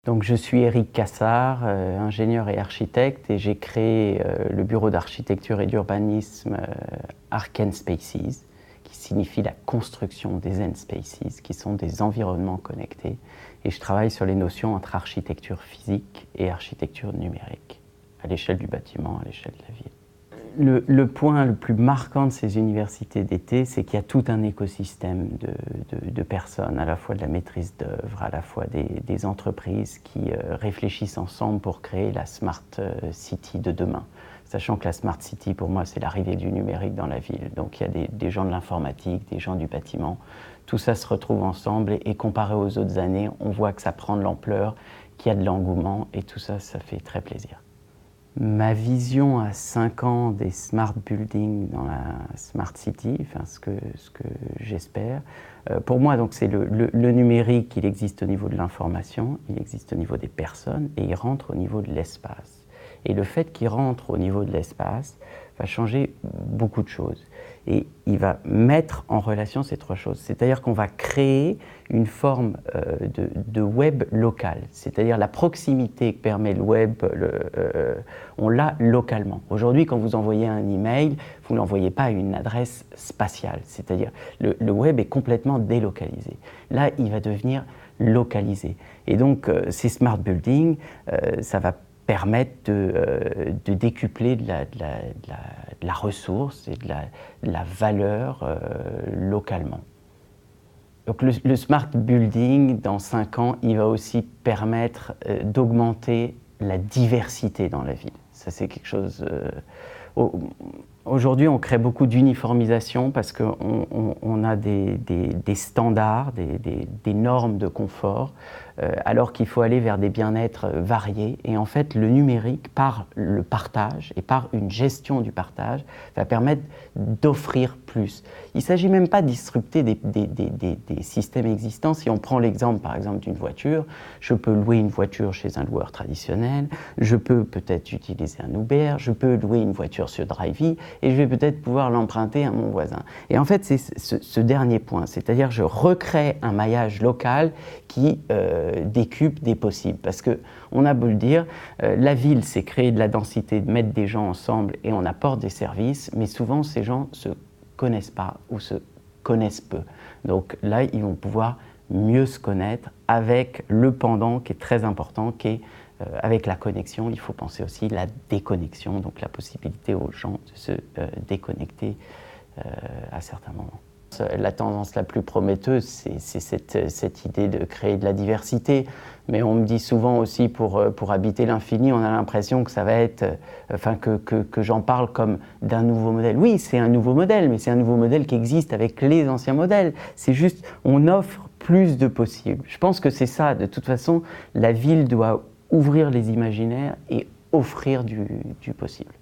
Donc je suis Éric Cassard, ingénieur et architecte, et j'ai créé le bureau d'architecture et d'urbanisme Arc and Spaces, qui signifie la construction des N Spaces, qui sont des environnements connectés. Et je travaille sur les notions entre architecture physique et architecture numérique, à l'échelle du bâtiment, à l'échelle de la ville. Le point le plus marquant de ces universités d'été, c'est qu'il y a tout un écosystème de personnes, à la fois de la maîtrise d'œuvre, à la fois des entreprises qui réfléchissent ensemble pour créer la Smart City de demain. Sachant que la Smart City, pour moi, c'est l'arrivée du numérique dans la ville. Donc il y a des gens de l'informatique, des gens du bâtiment. Tout ça se retrouve ensemble et comparé aux autres années, on voit que ça prend de l'ampleur, qu'il y a de l'engouement et tout ça, ça fait très plaisir. Ma vision à 5 ans des smart buildings dans la smart city, enfin ce que j'espère, pour moi donc c'est le numérique, il existe au niveau de l'information, il existe au niveau des personnes et il rentre au niveau de l'espace. Et le fait qu'il rentre au niveau de l'espace va changer beaucoup de choses. Et il va mettre en relation ces trois choses. C'est-à-dire qu'on va créer une forme de web local. C'est-à-dire la proximité que permet le web, on l'a localement. Aujourd'hui, quand vous envoyez un email, vous ne l'envoyez pas à une adresse spatiale. C'est-à-dire le web est complètement délocalisé. Là, il va devenir localisé. Et donc, ces smart buildings, ça va permettre de décupler de la ressource et de la valeur localement. Donc le smart building, dans 5 ans, il va aussi permettre d'augmenter la diversité dans la ville. Ça, c'est quelque chose... Aujourd'hui, on crée beaucoup d'uniformisation parce qu'on a des standards, des normes de confort, alors qu'il faut aller vers des bien-être variés. Et en fait, le numérique, par le partage et par une gestion du partage, va permettre d'offrir plus. Il ne s'agit même pas de disrupter des systèmes existants. Si on prend l'exemple, par exemple, d'une voiture, je peux louer une voiture chez un loueur traditionnel, je peux peut-être utiliser un Uber, je peux louer une voiture sur Drivey, et je vais peut-être pouvoir l'emprunter à mon voisin. Et en fait, c'est ce dernier point, c'est-à-dire je recrée un maillage local qui décuple des possibles. Parce qu'on a beau le dire, la ville, c'est créer de la densité, de mettre des gens ensemble et on apporte des services, mais souvent ces gens ne se connaissent pas ou se connaissent peu. Donc là, ils vont pouvoir mieux se connaître avec le pendant qui est très important, qui est avec la connexion. Il faut penser aussi la déconnexion, donc la possibilité aux gens de se déconnecter à certains moments. La tendance la plus prometteuse, c'est cette idée de créer de la diversité. Mais on me dit souvent aussi, pour habiter l'infini, on a l'impression que ça va être, que j'en parle comme d'un nouveau modèle. Oui, c'est un nouveau modèle, mais c'est un nouveau modèle qui existe avec les anciens modèles. C'est juste, on offre plus de possibles. Je pense que c'est ça. De toute façon, la ville doit ouvrir les imaginaires et offrir du possible.